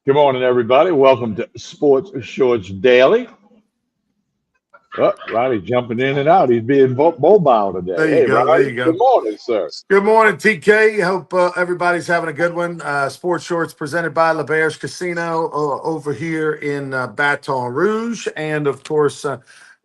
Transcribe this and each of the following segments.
Good morning, everybody. Welcome to Sports Shorts Daily. Oh, Ronnie jumping in and out. He's being mobile today. There you Hey, go. There Ronnie. you Good go. morning, sir. Good morning, TK. Hope everybody's having a good one. Sports Shorts presented by LeBear's Casino over here in Baton Rouge. And of course,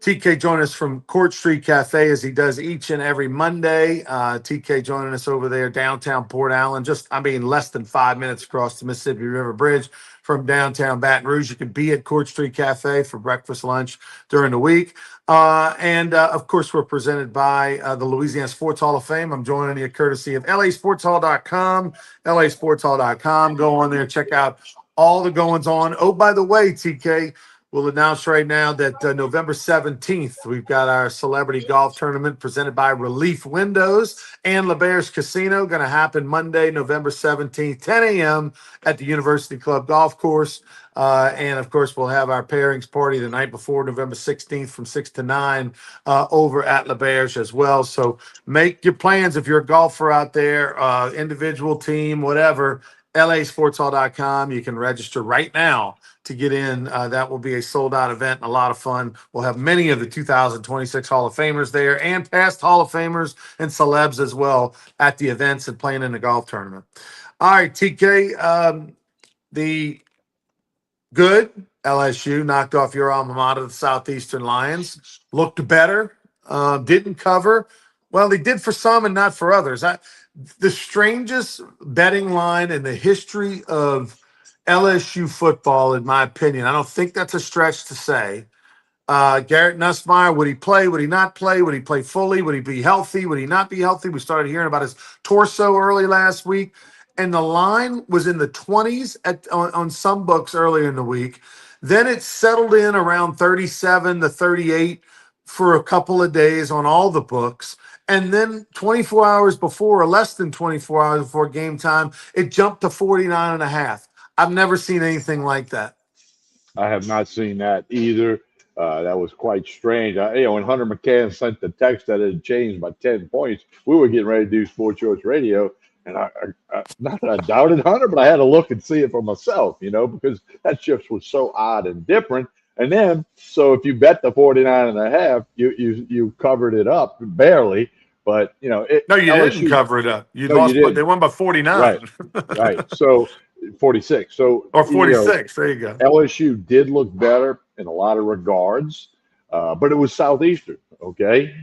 TK joining us from Court Street Cafe as he does each and every Monday. TK joining us over there downtown Port Allen, less than 5 minutes across the Mississippi River Bridge from downtown Baton Rouge. You can be at Court Street Cafe for breakfast, lunch during the week. And of course, we're presented by the Louisiana Sports Hall of Fame. I'm joining you courtesy of lasportshall.com, lasportshall.com. Go on there, check out all the goings on. Oh, by the way, TK, we'll announce right now that November 17th, we've got our celebrity golf tournament presented by Relief Windows and LeBear's Casino. Going to happen Monday, November 17th, 10 a.m. at the University Club Golf Course. And of course, we'll have our pairings party the night before, November 16th from 6 to 9 over at LeBear's as well. So make your plans if you're a golfer out there, individual, team, whatever, lasportshall.com. You can register right now to get in. That will be a sold-out event and a lot of fun. We'll have many of the 2026 Hall of Famers there and past Hall of Famers and celebs as well at the events and playing in the golf tournament. All right, TK, the good LSU knocked off your alma mater, the Southeastern Lions. Looked better, didn't cover. Well, they did for some and not for others. The strangest betting line in the history of LSU football, in my opinion. I don't think that's a stretch to say. Garrett Nussmeier, would he play? Would he not play? Would he play fully? Would he be healthy? Would he not be healthy? We started hearing about his torso early last week. And the line was in the 20s on some books earlier in the week. Then it settled in around 37 to 38 for a couple of days on all the books. And then 24 hours before, or less than 24 hours before game time, it jumped to 49 and a half. I've never seen anything like that. I have not seen that either. That was quite strange. When Hunter McCann sent the text that it had changed by 10 points, we were getting ready to do Sports Shorts Radio. And not that I doubted Hunter, but I had to look and see it for myself, because that shift was so odd and different. And then, so if you bet the 49 and a half, you covered it up barely. But, No, you LSU, didn't cover it up. You no, you lost, but didn't. they won by 49. Right, right. So 46. So, Or 46. There you go. LSU did look better in a lot of regards, but it was Southeastern, okay?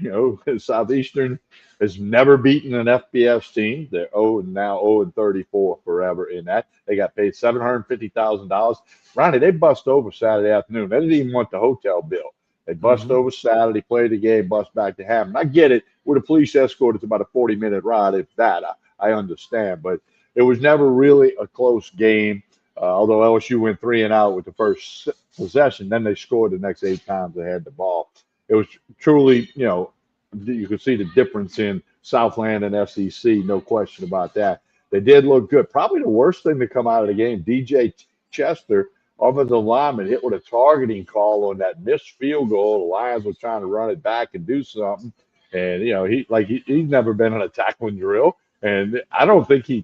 Southeastern has never beaten an FBS team. They're 0-34 forever in that. They got paid $750,000. Ronnie, they bust over Saturday afternoon. They didn't even want the hotel bill. They bust over Saturday, played the game, bust back to Hammond. I get it. With a police escort, it's about a 40-minute ride, if that. I understand. But it was never really a close game. Although LSU went 3 and out with the first possession, then they scored the next 8 times they had the ball. It was truly, you could see the difference in Southland and SEC, no question about that. They did look good. Probably the worst thing to come out of the game, DJ Chester, offensive lineman, hit with a targeting call on that missed field goal. The Lions were trying to run it back and do something. And, he's never been on a tackling drill. And I don't think he's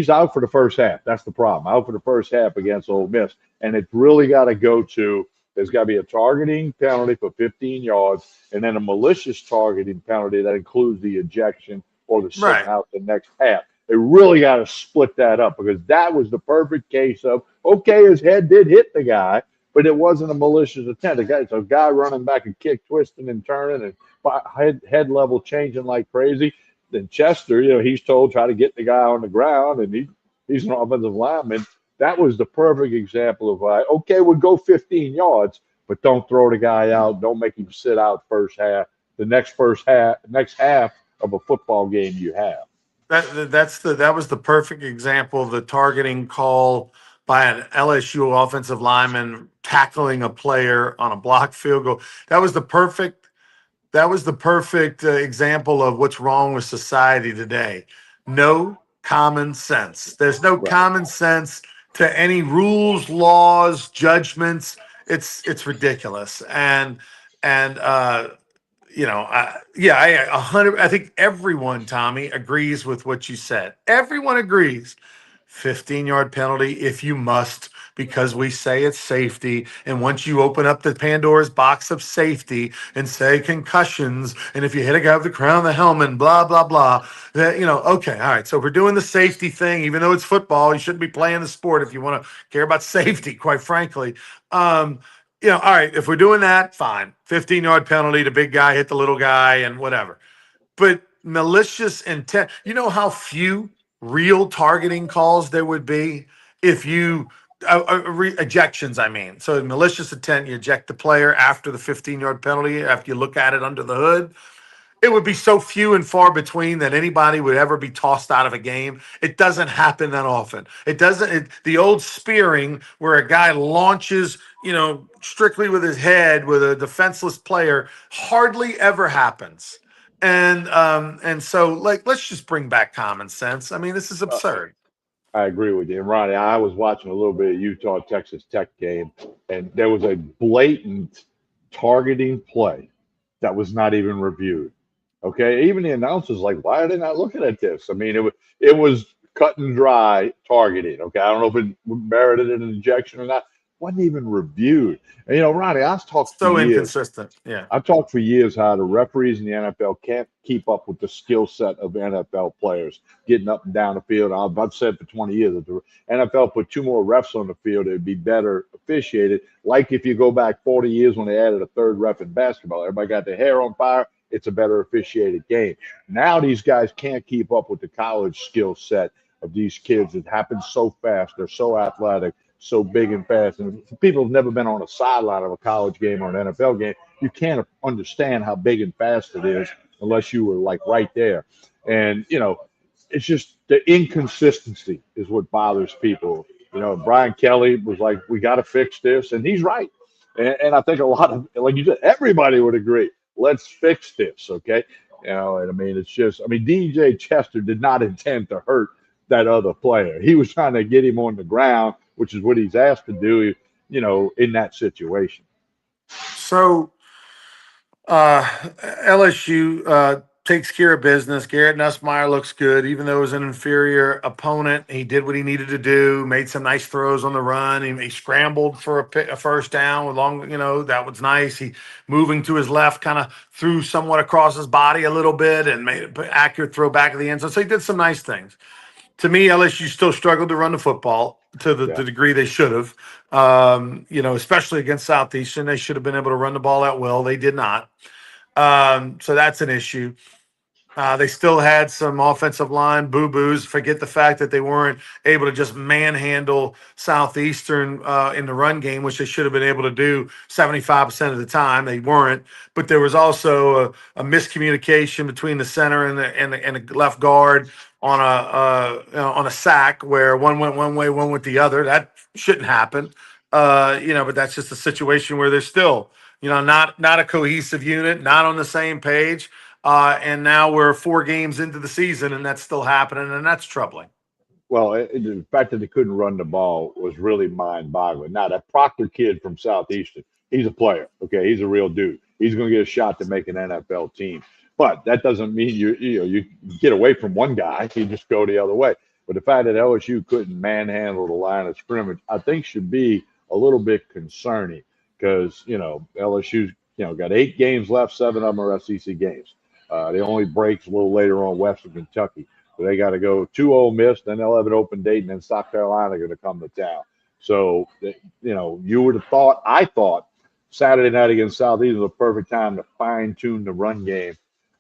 out for the first half. That's the problem. Out for the first half against Ole Miss. And it's really got to go to, there's got to be a targeting penalty for 15 yards and then a malicious targeting penalty that includes the ejection or the sitting out the next half. They really got to split that up because that was the perfect case of, okay, his head did hit the guy, but it wasn't a malicious attempt. It's a guy running back and kick, twisting and turning and head level changing like crazy. Then Chester, he's told try to get the guy on the ground, and he's an offensive lineman. That was the perfect example of okay, we'll go 15 yards, but don't throw the guy out. Don't make him sit out first half. The next half of a football game you have. That was the perfect example of the targeting call by an LSU offensive lineman tackling a player on a blocked field goal. That was the perfect example of what's wrong with society today. No common sense. There's no common sense to any rules, laws, judgments. It's ridiculous. I think everyone, Tommy, agrees with what you said. Everyone agrees. 15-yard penalty if you must, because we say it's safety. And once you open up the Pandora's box of safety and say concussions, and if you hit a guy with the crown of the helmet, and blah, blah, blah, that, okay, all right. So we're doing the safety thing, even though it's football, you shouldn't be playing the sport if you want to care about safety, quite frankly. All right, if we're doing that, fine. 15-yard penalty, the big guy hit the little guy and whatever. But malicious intent, you know how few real targeting calls there would be if you ejections, I mean. So malicious intent, you eject the player after the 15-yard penalty, after you look at it under the hood. It would be so few and far between that anybody would ever be tossed out of a game. It doesn't happen that often. It doesn't. The old spearing where a guy launches, strictly with his head with a defenseless player, hardly ever happens. And so, like, let's just bring back common sense. I mean, this is absurd. I agree with you. And Ronnie, I was watching a little bit of Utah Texas Tech game, and there was a blatant targeting play that was not even reviewed. Okay, even the announcers like, why are they not looking at this? I mean, it was cut and dry targeting. Okay, I don't know if it merited an injection or not. Wasn't even reviewed. And Ronnie, I've talked for So years. inconsistent. Yeah. I've talked for years how the referees in the NFL can't keep up with the skill set of NFL players getting up and down the field. I've said for 20 years that the NFL put two more refs on the field, it'd be better officiated. Like if you go back 40 years when they added a third ref in basketball, everybody got their hair on fire. It's a better officiated game. Now these guys can't keep up with the college skill set of these kids. It happens so fast. They're so athletic, so big and fast. And people have never been on a sideline of a college game or an NFL game. You can't understand how big and fast it is unless you were like right there. And, it's just the inconsistency is what bothers people. Brian Kelly was like, we got to fix this. And he's right. And I think a lot of, like you said, everybody would agree. Let's fix this. Okay. And I mean, DJ Chester did not intend to hurt that other player. He was trying to get him on the ground, which is what he's asked to do, in that situation. So LSU takes care of business. Garrett Nussmeier looks good, even though it was an inferior opponent. He did what he needed to do, made some nice throws on the run. He scrambled for a first down with that was nice. He moving to his left, kind of threw somewhat across his body a little bit and made an accurate throw back of the end zone. So he did some nice things. To me, LSU still struggled to run the football to the Yeah. degree they should have, especially against Southeastern. They should have been able to run the ball at will. They did not. So that's an issue. They still had some offensive line boo-boos. Forget the fact that they weren't able to just manhandle Southeastern in the run game, which they should have been able to do 75% of the time. They weren't. But there was also a miscommunication between the center and the left guard on a sack where one went one way, one went the other. That shouldn't happen. But that's just a situation where they're still, not a cohesive unit, not on the same page. And now we're 4 games into the season, and that's still happening, and that's troubling. Well, the fact that they couldn't run the ball was really mind-boggling. Now, that Proctor kid from Southeastern, he's a player. Okay, he's a real dude. He's going to get a shot to make an NFL team. But that doesn't mean you get away from one guy. You just go the other way. But the fact that LSU couldn't manhandle the line of scrimmage, I think should be a little bit concerning because LSU's got 8 games left. 7 of them are SEC games. They only breaks a little later on Western Kentucky. So they got to go to Ole Miss, then they'll have an open date, and then South Carolina going to come to town. So, you would have thought, I thought, Saturday night against Southeast was a perfect time to fine-tune the run game.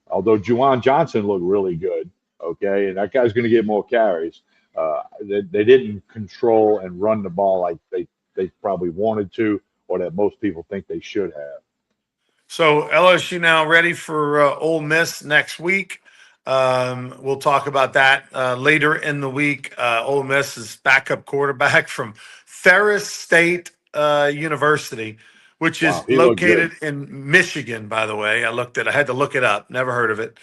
Although Juwan Johnson looked really good, okay, and that guy's going to get more carries. They didn't control and run the ball like they probably wanted to or that most people think they should have. So LSU now ready for Ole Miss next week. We'll talk about that later in the week. Ole Miss's backup quarterback from Ferris State University, which is located in Michigan, by the way. I had to look it up. Never heard of it.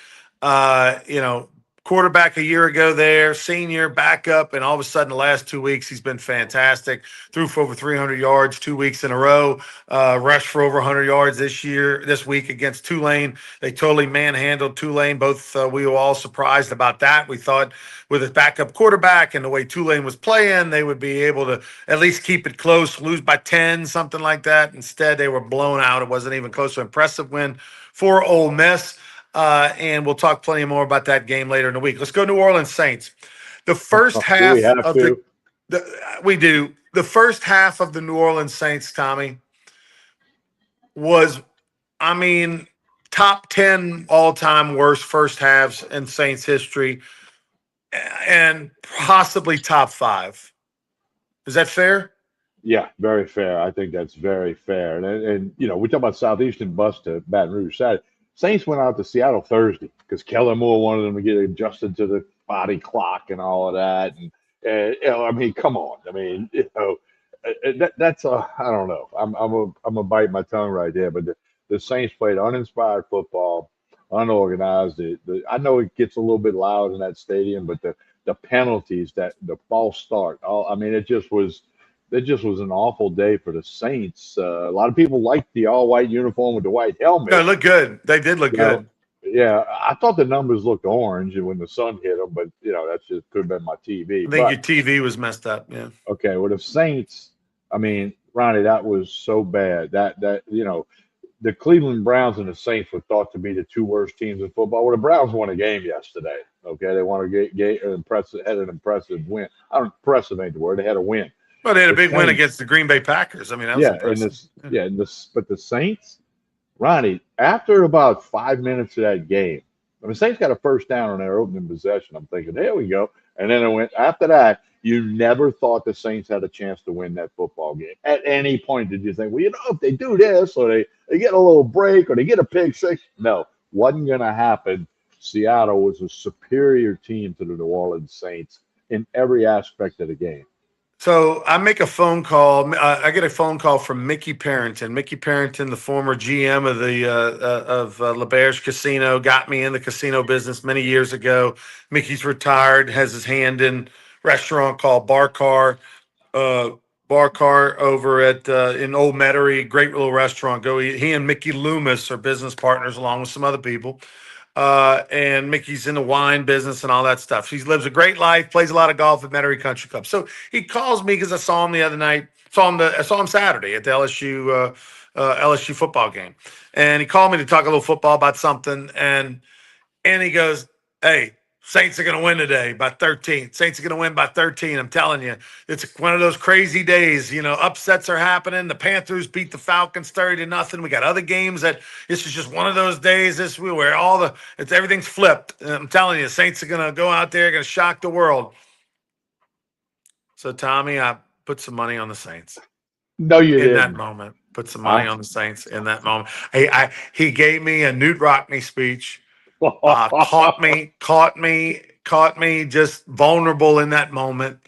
quarterback a year ago there, senior, backup, and all of a sudden the last 2 weeks he's been fantastic. Threw for over 300 yards 2 weeks in a row. Rushed for over 100 yards this week against Tulane. They totally manhandled Tulane. Both we were all surprised about that. We thought with his backup quarterback and the way Tulane was playing, they would be able to at least keep it close, lose by 10, something like that. Instead, they were blown out. It wasn't even close to an impressive win for Ole Miss. And we'll talk plenty more about that game later in the week. Let's go New Orleans Saints. The first Do we half have of to? we do. The first half of the New Orleans Saints, Tommy, was, I mean, top 10 all-time worst first halves in Saints history and possibly top 5. Is that fair? Yeah, very fair. I think that's very fair. And you know, we talk about Southeastern bus to Baton Rouge Saturday. Saints went out to Seattle Thursday because Kellen Moore wanted them to get adjusted to the body clock and all of that. And you know, I mean, come on. I mean, you know, that's a I don't know. I'm a bite my tongue right there. But the Saints played uninspired football, unorganized. I know it gets a little bit loud in that stadium, but the penalties, that the false start, I mean, it just was an awful day for the Saints. A lot of people liked the all-white uniform with the white No, it helmet. looked good. They did look You know, good. yeah, I thought the numbers looked orange when the sun hit them, but you know that's just could have been my TV. I think your But TV was messed up. Yeah. okay, with the Saints, I mean, Ronnie, that was so bad. That you know, the Cleveland Browns and the Saints were thought to be the two worst teams in football. Well, the Browns won a game yesterday. Okay, they won a impressive, had an impressive win. I don't impressive ain't the word. They had a win. Well, they had a The big win against Saints, the Green Bay Packers. I mean, that was yeah, and impressive. this, yeah, and this, but the Saints, Ronnie, after about 5 minutes of that game, I mean, Saints got a first down on their opening possession. I'm thinking, there we go. And then it went after that. You never thought the Saints had a chance to win that football game. At any point, did you think, well, you know, if they do this or they get a little break or they get a pick six? No, wasn't going to happen. Seattle was a superior team to the New Orleans Saints in every aspect of the game. So I make a phone call. I get a phone call from Mickey Parrington. Mickey Parrington, the former GM of the LeBear's Casino, got me in the casino business many years ago. Mickey's retired, has his hand in restaurant called uh, Bar Car over at in Old Metairie. Great little restaurant. Go eat. He and Mickey Loomis are business partners along with some other people. And Mickey's in the wine business and all that stuff. He lives a great life, plays a lot of golf at Metairie Country Club. So he calls me because I saw him the other night. I saw him Saturday at the LSU football game, and he called me to talk a little football about something. And he goes, "Hey, Saints are going to win today by 13. Saints are going to win by 13. I'm telling you, it's one of those crazy days. You know, upsets are happening. The Panthers beat the Falcons 30-0. We got other games that this is just one of those days this week where everything's flipped. And I'm telling you, Saints are going to go out there, going to shock the world." So, Tommy, I put some money on the Saints No, you in that didn't. moment. Put some money Huh? on the Saints in that moment. He gave me a Newt Rockney speech. Caught me just vulnerable in that moment.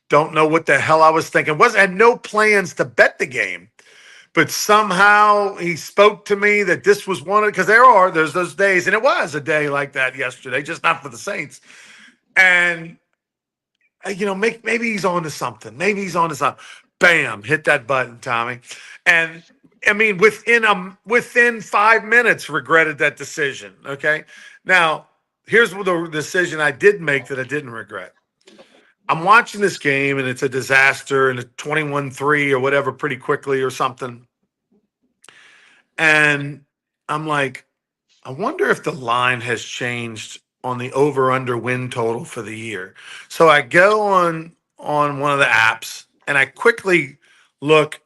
Don't know what the hell I was thinking. Had no plans to bet the game, but somehow he spoke to me that this was one of, because there's those days, and it was a day like that yesterday, just not for the Saints. And you know, maybe he's on to something. Maybe he's on to something. Bam, hit that button, Tommy. And I mean, within 5 minutes, regretted that decision. Okay. Now, here's the decision I did make that I didn't regret. I'm watching this game and it's a disaster and it's 21-3 or whatever pretty quickly or something. And I'm like, I wonder if the line has changed on the over-under win total for the year. So I go on one of the apps and I quickly look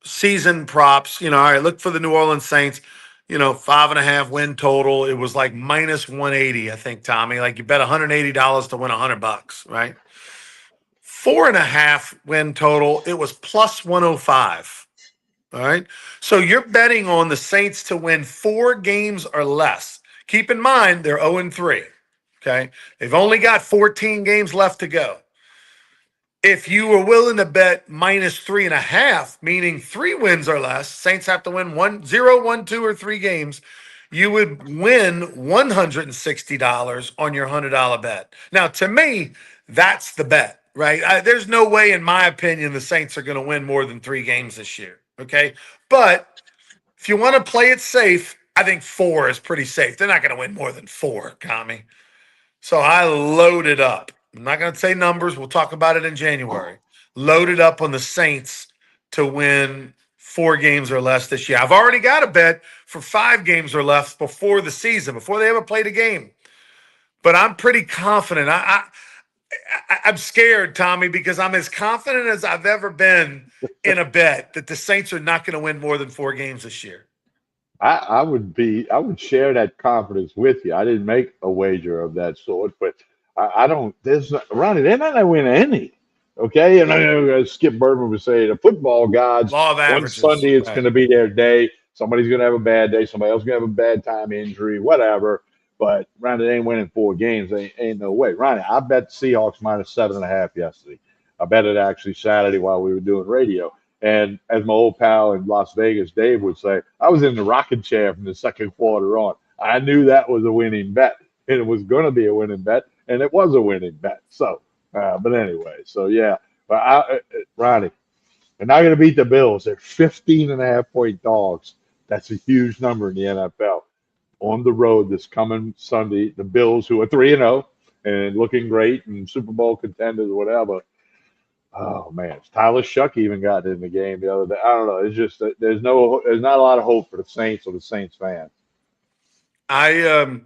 season props. You know, all right, look for the New Orleans Saints. You know, 5.5 win total. It was like minus 180, I think, Tommy. Like you bet $180 to win $100, right? 4.5 win total. It was plus 105. All right. So you're betting on the Saints to win 4 games or less. Keep in mind, they're 0-3. Okay. They've only got 14 games left to go. If you were willing to bet minus 3.5, meaning 3 wins or less, Saints have to win 1, 0, 1, 2, or 3 games. you would win $160 on your $100 bet. Now, to me, that's the bet, right? There's no way, in my opinion, the Saints are going to win more than 3 games this year. Okay. But if you want to play it safe, I think 4 is pretty safe. They're not going to win more than 4, Kami. So I loaded up. I'm not going to say numbers. We'll talk about it in January. Loaded up on the Saints to win 4 games or less this year. I've already got a bet for 5 games or less before the season, before they ever played a game. But I'm pretty confident. I'm scared, Tommy, because I'm as confident as I've ever been in a bet that the Saints are not going to win more than 4 games this year. I would share that confidence with you. I didn't make a wager of that sort, but I don't. There's not, Ronnie. They're not going to win any. Okay, and Skip Berman was saying the football gods. Law of One averages. Sunday it's Right. going to be their day. Somebody's going to have a bad day. Somebody else going to have a bad time injury, whatever. But Ronnie, they ain't winning 4 games. Ain't no way. Ronnie, I bet Seahawks -7.5 yesterday. I bet it actually Saturday while we were doing radio. And as my old pal in Las Vegas, Dave, would say, I was in the rocking chair from the second quarter on. I knew that was a winning bet, and it was going to be a winning bet, and it was a winning bet. So, but anyway, so yeah. But Ronnie, they're not going to beat the Bills. They're 15.5-point dogs. That's a huge number in the NFL. On the road this coming Sunday, the Bills, who are 3-0 and looking great and Super Bowl contenders, whatever. Oh man, Tyler Shuck even got in the game the other day. I don't know. It's just there's not a lot of hope for the Saints or the Saints fans. I'm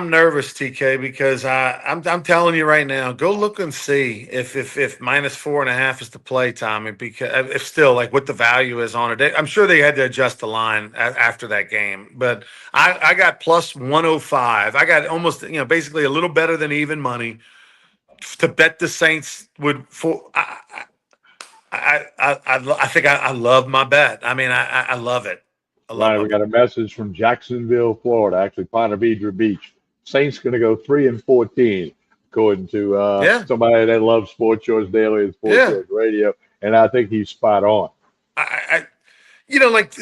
nervous, TK, because I'm telling you right now, go look and see if -4.5 is the play, Tommy. Because if still like what the value is on it, I'm sure they had to adjust the line after that game. But I got +105. I got almost basically a little better than even money to bet the Saints would. I think I love my bet. I mean, I love it. I love Right, my we bet. got a message from Jacksonville, Florida, actually Ponte Vedra Beach. Saints going to go 3-14, according to Yeah, somebody that loves Sports Shorts Daily and Sports yeah. Shorts Radio, and I think he's spot on. I like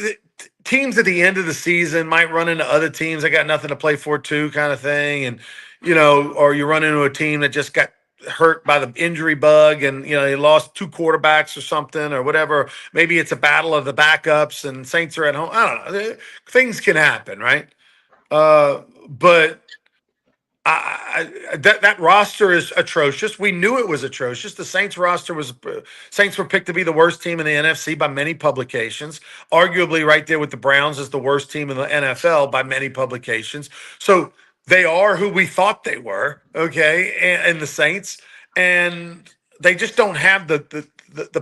teams at the end of the season might run into other teams that got nothing to play for too, kind of thing, and or you run into a team that just got hurt by the injury bug, and they lost 2 quarterbacks or something or whatever. Maybe it's a battle of the backups, and Saints are at home. I don't know. Things can happen, right? But that roster is atrocious. We knew it was atrocious. The Saints roster was Saints were picked to be the worst team in the NFC by many publications. Arguably, right there with the Browns as the worst team in the NFL by many publications. So they are who we thought they were. Okay, and the Saints, and they just don't have the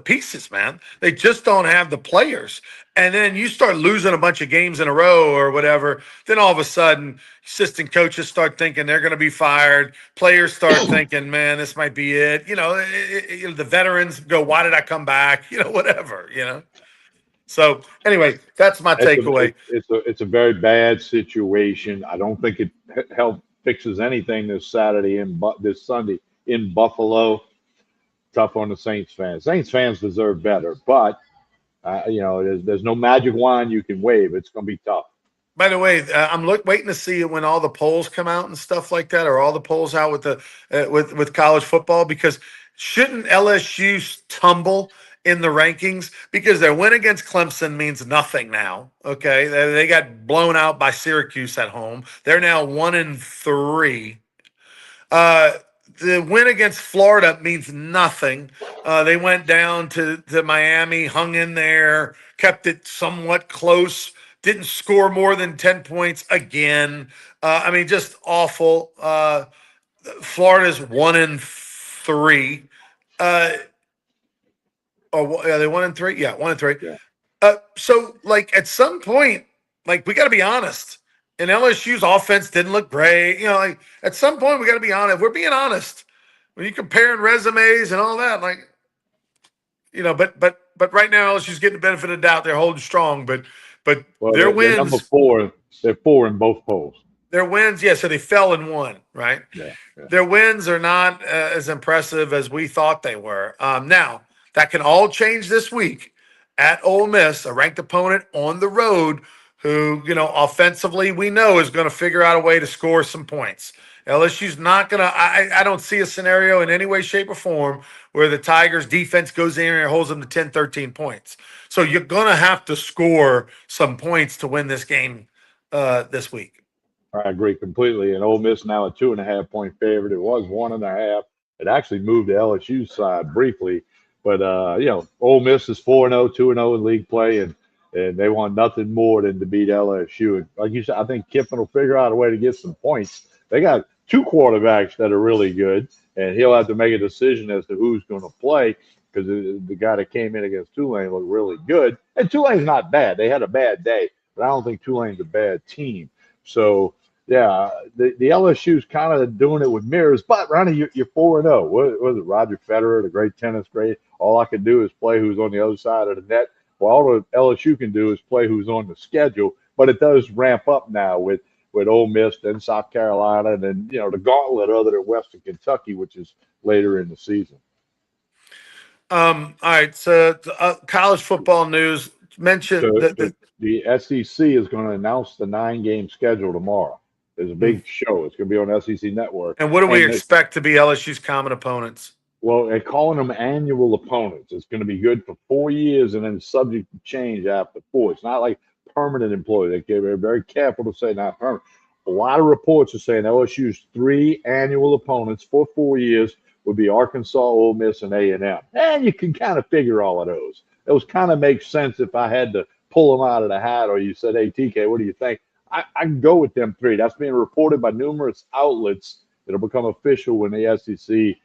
pieces, man. They just don't have the players. And then you start losing a bunch of games in a row or whatever. Then all of a sudden, assistant coaches start thinking they're going to be fired. Players start thinking, man, this might be it. The veterans go, why did I come back? Whatever. So anyway, that's my takeaway. It's a very bad situation. I don't think it help fixes anything this Saturday this Sunday in Buffalo. Tough on the Saints fans. Saints fans deserve better, but there's no magic wand you can wave. It's going to be tough. By the way, I'm waiting to see when all the polls come out and stuff like that, or all the polls out with the with college football, because shouldn't LSU tumble in the rankings because their win against Clemson means nothing now? Okay, they got blown out by Syracuse at home. They're now 1-3. The win against Florida means nothing. They went down to Miami, hung in there, kept it somewhat close, didn't score more than 10 points again. Just awful. Florida's 1-3. Are they 1-3? Yeah, 1-3. Yeah. So, at some point, we got to be honest. And LSU's offense didn't look great. At some point, we got to be honest. If we're being honest, when you're comparing resumes and all that, but right now LSU's getting the benefit of the doubt. They're holding strong, but their wins. They're number 4. They're 4 in both polls. Their wins, yeah. So they fell in one, right? Yeah. Their wins are not as impressive as we thought they were. Now that can all change this week at Ole Miss, a ranked opponent on the road who, offensively we know is going to figure out a way to score some points. LSU's not going to, I don't see a scenario in any way, shape, or form where the Tigers defense goes in and holds them to 10, 13 points. So you're going to have to score some points to win this game this week. I agree completely. And Ole Miss now a 2.5 point favorite. It was 1.5. It actually moved to LSU's side briefly, but Ole Miss is 4-0, 2-0 in league play, and they want nothing more than to beat LSU. And like you said, I think Kiffin will figure out a way to get some points. They got two quarterbacks that are really good, and he'll have to make a decision as to who's going to play because the guy that came in against Tulane looked really good. And Tulane's not bad. They had a bad day, but I don't think Tulane's a bad team. So yeah, the LSU's kind of doing it with mirrors. But Ronnie, you're 4-0. What was it? Roger Federer, the great tennis great. All I can do is play who's on the other side of the net. Well, all the LSU can do is play who's on the schedule. But it does ramp up now with Ole Miss and South Carolina, and then the gauntlet other than Western Kentucky, which is later in the season. All right. So college football news mentioned so the SEC is going to announce the 9-game schedule tomorrow. There's a big show. It's going to be on SEC Network. And what do we expect to be LSU's common opponents? Well, they're calling them annual opponents. It's going to be good for 4 years and then subject to change after 4. It's not like permanent employee. They're very careful to say not permanent. A lot of reports are saying LSU's 3 annual opponents for 4 years would be Arkansas, Ole Miss, and A&M. And you can kind of figure all of those. Those kind of make sense if I had to pull them out of the hat or you said, hey, TK, what do you think? I can go with them 3. That's being reported by numerous outlets. It'll become official when the SEC,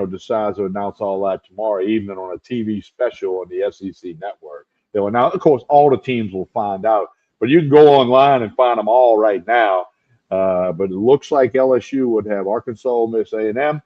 decides to announce all that tomorrow evening on a TV special on the SEC network. They'll announce, of course, all the teams will find out, but you can go online and find them all right now. But it looks like LSU would have Arkansas, Ole Miss, A&M,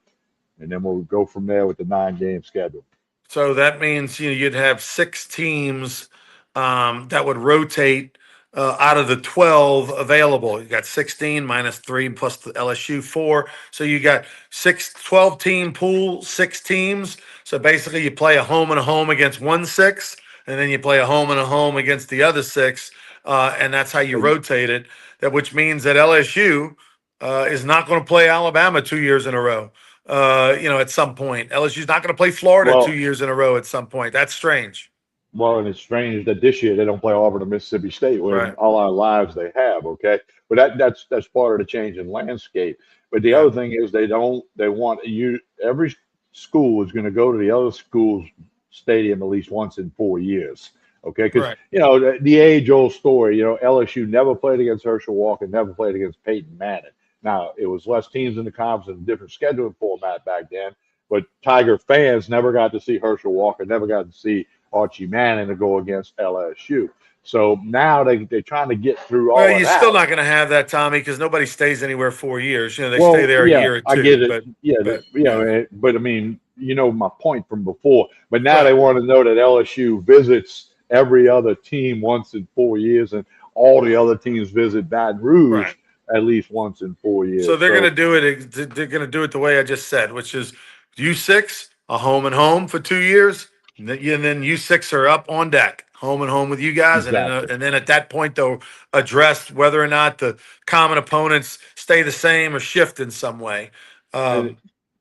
and then we'll go from there with the 9-game schedule. So that means you'd have 6 teams that would rotate out of the 12 available. You got 16 minus 3 plus the LSU 4. So you got 12-team pool, 6 teams. So basically you play a home and a home against 1-6, and then you play a home and a home against the other 6, and that's how you rotate it. Which means that LSU is not going to play Alabama 2 years in a row. At some point, LSU's not going to play Florida 2 years in a row at some point. That's strange. Well, and it's strange that this year they don't play Auburn or Mississippi State, where all our lives they have. Okay, but that's part of the change in landscape. But the other thing is they want you. Every school is going to go to the other school's stadium at least once in 4 years. Okay, because the age-old story. LSU never played against Herschel Walker, never played against Peyton Manning. Now it was less teams in the conference and a different scheduling format back then. But Tiger fans never got to see Herschel Walker, never got to see Archie Manning to go against LSU. So now they're trying to get through all of that. Well, you're still not going to have that, Tommy, because nobody stays anywhere 4 years. They stay there a year or 2. I get it. But I mean, my point from before. But now they want to know that LSU visits every other team once in 4 years, and all the other teams visit Baton Rouge at least once in 4 years. So they're going to do it. They're going to do it the way I just said, which is U6 a home and home for 2 years. And then U6 are up on deck, home and home with you guys. Exactly. And then at that point, they'll address whether or not the common opponents stay the same or shift in some way. The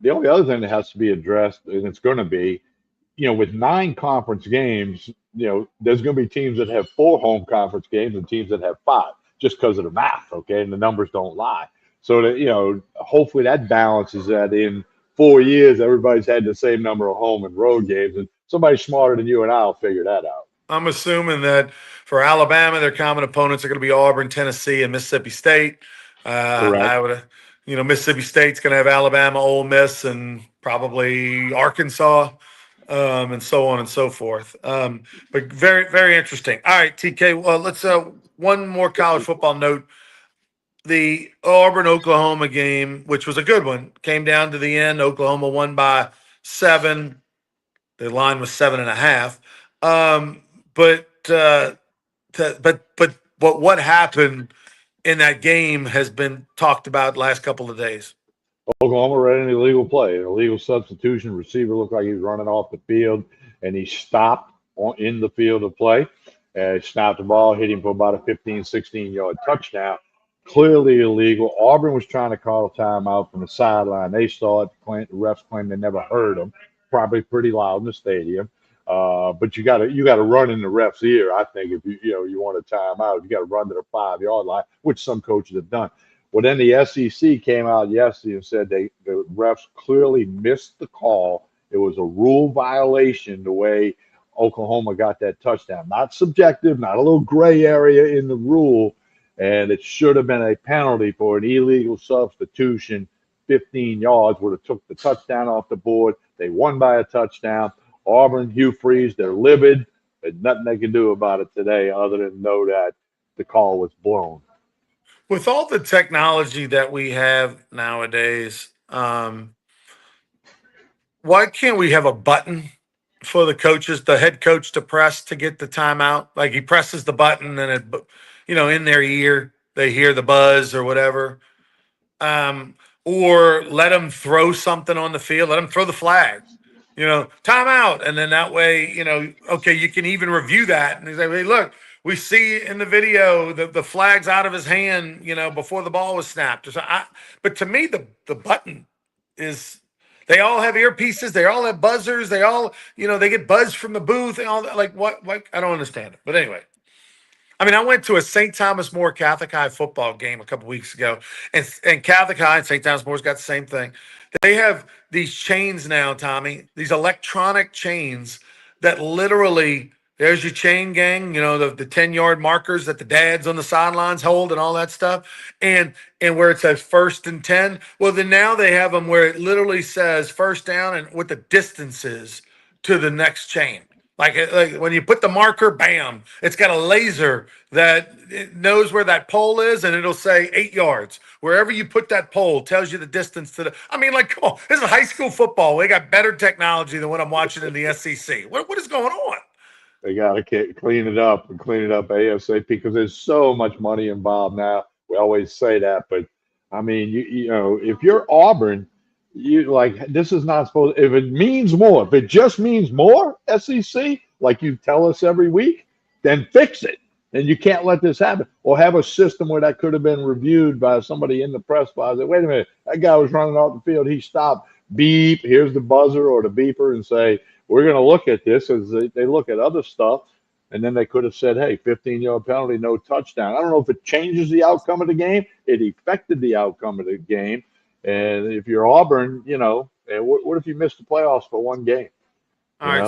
only other thing that has to be addressed, and it's going to be, with 9 conference games, there's going to be teams that have 4 home conference games and teams that have 5, just because of the math, okay? And the numbers don't lie. So that, hopefully that balances that in 4 years, everybody's had the same number of home and road games, and somebody smarter than you and I will figure that out. I'm assuming that for Alabama, their common opponents are going to be Auburn, Tennessee, and Mississippi State. Correct. Mississippi State's going to have Alabama, Ole Miss, and probably Arkansas, and so on and so forth. But very, very interesting. All right, TK. Well, let's one more college football note. The Auburn-Oklahoma game, which was a good one, came down to the end. Oklahoma won by 7. The line was 7.5. But what happened in that game has been talked about the last couple of days. Oklahoma ran an illegal play, an illegal substitution. Receiver looked like he was running off the field, and he stopped in the field of play. Snapped the ball, hit him for about a 15, 16-yard touchdown. Clearly illegal. Auburn was trying to call a timeout from the sideline. They saw it. The refs claimed they never heard them. Probably pretty loud in the stadium. But you gotta run in the ref's ear. I think if you want a timeout, you got to run to the 5-yard line, which some coaches have done. Well, then the SEC came out yesterday and said the refs clearly missed the call. It was a rule violation the way Oklahoma got that touchdown. Not subjective, not a little gray area in the rule, and it should have been a penalty for an illegal substitution. 15 yards would have took the touchdown off the board. They won by a touchdown. Auburn, Hugh Freeze, they're livid. There's nothing they can do about it today other than know that the call was blown. With all the technology that we have nowadays, why can't we have a button for the coaches, the head coach to press to get the timeout? Like he presses the button and it, in their ear, they hear the buzz or whatever. Or let them throw something on the field, let them throw the flag, timeout. And then that way, okay, you can even review that. And they say, hey, look, we see in the video the flag's out of his hand, before the ball was snapped. But to me, the button is, they all have earpieces, they all have buzzers, they all, they get buzzed from the booth and all that. Like what? I don't understand it. But anyway. I mean, I went to a St. Thomas More Catholic High football game a couple weeks ago, and Catholic High and St. Thomas More's got the same thing. They have these chains now, Tommy, these electronic chains that literally, there's your chain gang, the 10-yard markers that the dads on the sidelines hold and all that stuff. And where it says 1st and 10, well, then now they have them where it literally says first down and what the distance is to the next chain. Like when you put the marker, bam, it's got a laser that it knows where that pole is, and it'll say 8 yards. Wherever you put that pole tells you the distance to the. I mean, like, come on, this is high school football. They got better technology than what I'm watching in the SEC. What is going on? They got to clean it up ASAP because there's so much money involved now. We always say that, but I mean, if you're Auburn, this is not supposed. If it means more, if it just means more, SEC, like you tell us every week, then fix it. And you can't let this happen. Or have a system where that could have been reviewed by somebody in the press box. Wait a minute, that guy was running off the field. He stopped. Beep. Here's the buzzer or the beeper, and say, we're going to look at this as they look at other stuff. And then they could have said, hey, 15-yard penalty, no touchdown. I don't know if it changes the outcome of the game. It affected the outcome of the game. And if you're Auburn, what if you missed the playoffs for one game? All right,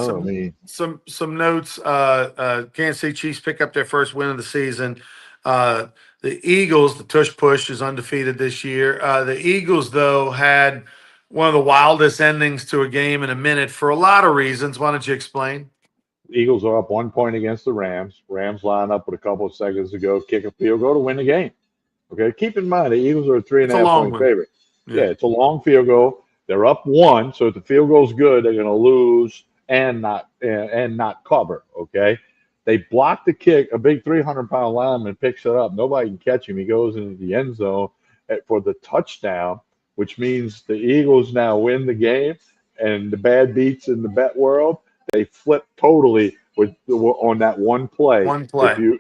some notes. Kansas City Chiefs pick up their first win of the season. The Eagles, the tush push, is undefeated this year. The Eagles, though, had one of the wildest endings to a game in a minute for a lot of reasons. Why don't you explain? The Eagles are up 1 point against the Rams. Rams line up with a couple of seconds to go, kick a field goal to win the game. Okay, keep in mind the Eagles are a 3.5-point favorite. Yeah, it's a long field goal. They're up 1, so if the field goal's good, they're going to lose and not cover. Okay, they block the kick. A big 300-pound lineman picks it up. Nobody can catch him. He goes into the end zone for the touchdown, which means the Eagles now win the game. And the bad beats in the bet world, they flip totally on that one play. If you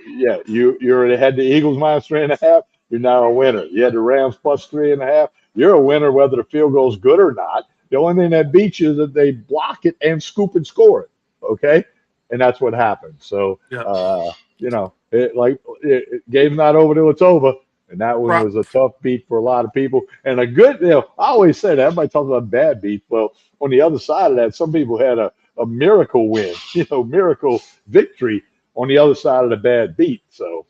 had the Eagles minus 3.5, you're now a winner. You had the Rams plus 3.5. You're a winner whether the field goal is good or not. The only thing that beats you is that they block it and scoop and score it. Okay, and that's what happened. So, game's not over till it's over. And that one was a tough beat for a lot of people. And a good, I always say that. Everybody talks about bad beats. Well, on the other side of that, some people had a miracle win, miracle victory on the other side of the bad beat. So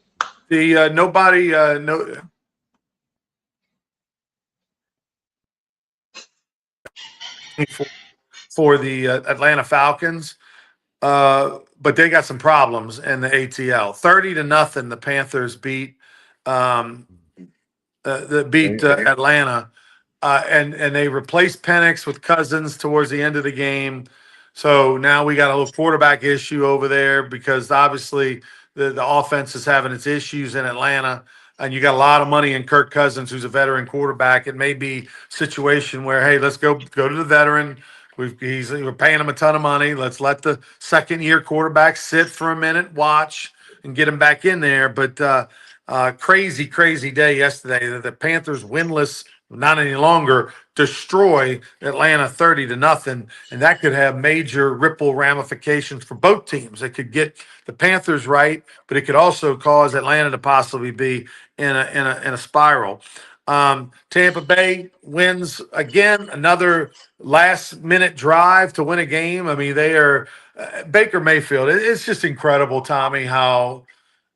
for the Atlanta Falcons, but they got some problems in the ATL. 30-0, the Panthers beat Atlanta, and they replaced Penix with Cousins towards the end of the game. So now we got a little quarterback issue over there because obviously the offense is having its issues in Atlanta, and you got a lot of money in Kirk Cousins, who's a veteran quarterback. It may be a situation where, hey, let's go to the veteran. We're paying him a ton of money. Let's let the second-year quarterback sit for a minute, watch. and get him back in there. But crazy, crazy day yesterday. The Panthers winless, not any longer, destroy Atlanta 30-0, and that could have major ripple ramifications for both teams. It could get the Panthers right, but it could also cause Atlanta to possibly be in a spiral. Tampa Bay wins again, another last minute drive to win a game. I mean, they are Baker Mayfield. It's just incredible, Tommy, how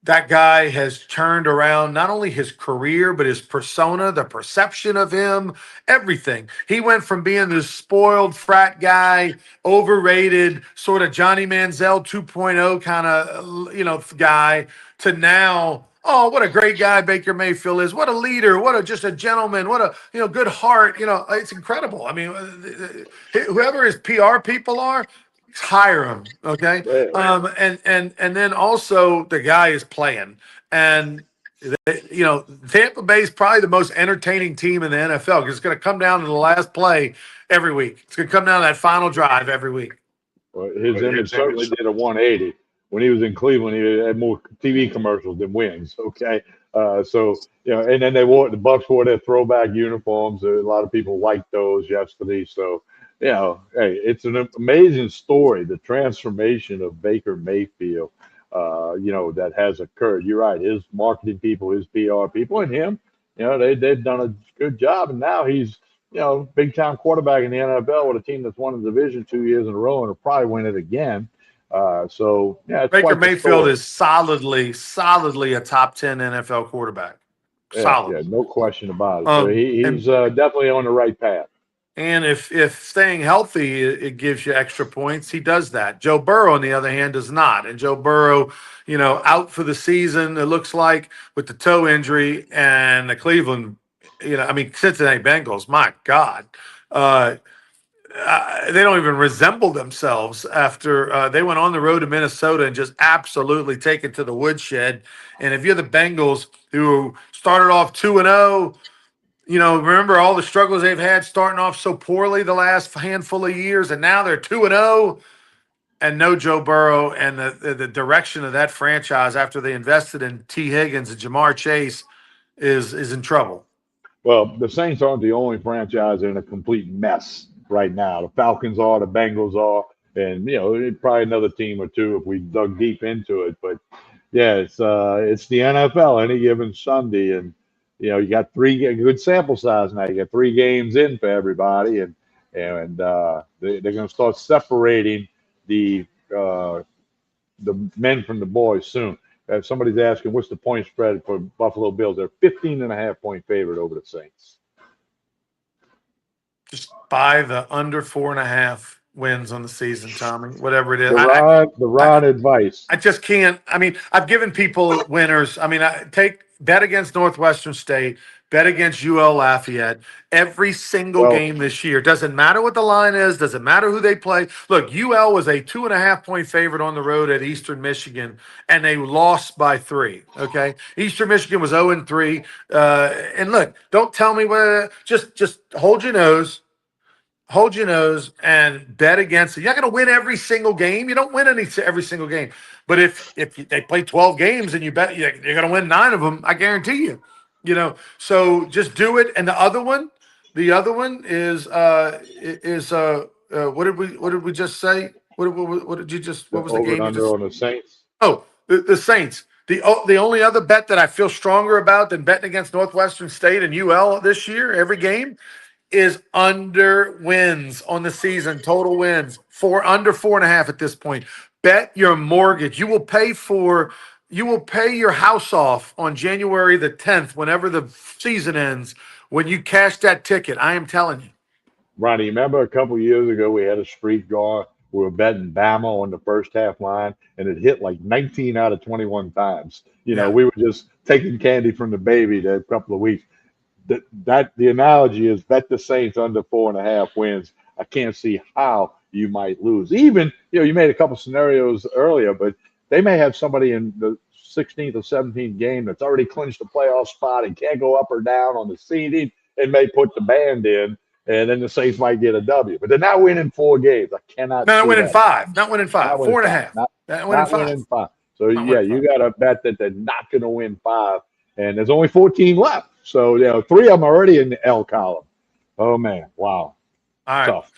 that guy has turned around not only his career, but his persona, the perception of him, everything. He went from being this spoiled frat guy, overrated, sort of Johnny Manziel 2.0 kind of, guy, to now, oh, what a great guy Baker Mayfield is. What a leader. What a just a gentleman. What a, good heart. It's incredible. I mean, whoever his PR people are, hire him, okay? And then also the guy is playing, and Tampa Bay is probably the most entertaining team in the NFL because it's going to come down to the last play every week. It's going to come down to that final drive every week. Well, his image certainly did a 180. When he was in Cleveland, he had more TV commercials than wins. Okay, and then the Bucks wore their throwback uniforms. A lot of people liked those yesterday. So hey, it's an amazing story, the transformation of Baker Mayfield, that has occurred. You're right. His marketing people, his PR people, and him, they've done a good job. And now he's, big time quarterback in the NFL with a team that's won the division 2 years in a row and will probably win it again. Baker Mayfield is solidly a top 10 NFL quarterback. Solid. Yeah, no question about it. So he's definitely on the right path. And if staying healthy, it gives you extra points, he does that. Joe Burrow, on the other hand, does not. And Joe Burrow, out for the season, it looks like, with the toe injury, and the Cleveland, Cincinnati Bengals, my God. They don't even resemble themselves after they went on the road to Minnesota and just absolutely take it to the woodshed. And if you're the Bengals, who started off 2-0, remember all the struggles they've had starting off so poorly the last handful of years, and now they're 2-0 and no Joe Burrow, and the direction of that franchise after they invested in T. Higgins and Jamar Chase is in trouble. Well, the Saints aren't the only franchise in a complete mess right now. The Falcons are, the Bengals are, and probably another team or two if we dug deep into it. But yeah, it's the NFL any given Sunday, and you got good sample size now. You got 3 games in for everybody, and they're going to start separating the men from the boys soon. If somebody's asking what's the point spread for Buffalo Bills, they're 15.5-point favorite over the Saints. Just buy the under 4.5 wins on the season, Tommy. Whatever it is, the Ron advice. I just can't. I mean, I've given people winners. I mean, bet against Northwestern State, bet against UL Lafayette every single game this year. Doesn't matter what the line is. Doesn't matter who they play. Look, UL was a 2.5-point favorite on the road at Eastern Michigan, and they lost by 3. Okay, Eastern Michigan was 0-3. And look, don't tell me whether just hold your nose. Hold your nose and bet against it. You're not going to win every single game. You don't win every single game. But if they play 12 games and you bet you're going to win 9 of them, I guarantee you. So just do it. And the other one is what did we just say? What did you just? What was the game? Under on the Saints. Oh, the Saints. The only other bet that I feel stronger about than betting against Northwestern State and UL this year, every game, is under wins on the season, total wins, under 4.5 at this point. Bet your mortgage. You will pay your house off on January the 10th, whenever the season ends, when you cash that ticket. I am telling you. Ronnie, remember a couple years ago we had a streak going. We were betting Bama on the first half line, and it hit like 19 out of 21 times. We were just taking candy from the baby that couple of weeks. The analogy is bet the Saints under 4.5 wins. I can't see how you might lose. Even, you made a couple scenarios earlier, but they may have somebody in the 16th or 17th game that's already clinched a playoff spot and can't go up or down on the seeding and may put the band in, and then the Saints might get a W. But they're not winning 4 games. I cannot. Not winning 5. Not winning 5. 4.5. Not winning 5. So, yeah, you got to bet that they're not going to win 5. And there's only 14 left. So, 3 of them are already in the L column. Oh, man. Wow. All right. Tough.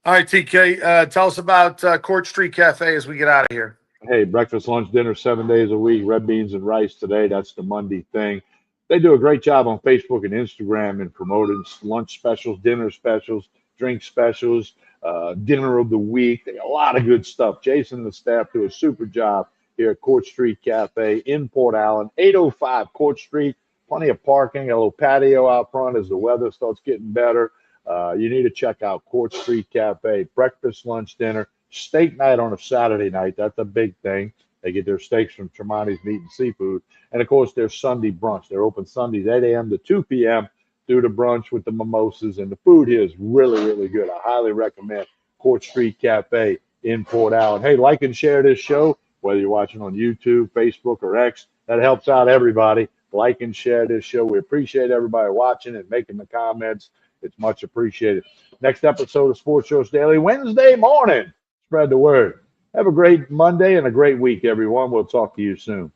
All right, TK, tell us about Court Street Cafe as we get out of here. Hey, breakfast, lunch, dinner, 7 days a week, red beans and rice today. That's the Monday thing. They do a great job on Facebook and Instagram in promoting lunch specials, dinner specials, drink specials, dinner of the week. They got a lot of good stuff. Jason and the staff do a super job here at Court Street Cafe in Port Allen, 805 Court Street. Plenty of parking, a little patio out front as the weather starts getting better. You need to check out Court Street Cafe. Breakfast, lunch, dinner, steak night on a Saturday night. That's a big thing. They get their steaks from Tremonti's Meat and Seafood. And, of course, their Sunday brunch. They're open Sundays 8 a.m. to 2 p.m. Do the brunch with the mimosas. And the food here is really, really good. I highly recommend Court Street Cafe in Port Allen. Hey, like and share this show, whether you're watching on YouTube, Facebook, or X. That helps out everybody. Like and share this show. We appreciate everybody watching and making the comments. It's much appreciated. Next episode of Sports Shorts Daily, Wednesday morning. Spread the word. Have a great Monday and a great week, everyone. We'll talk to you soon.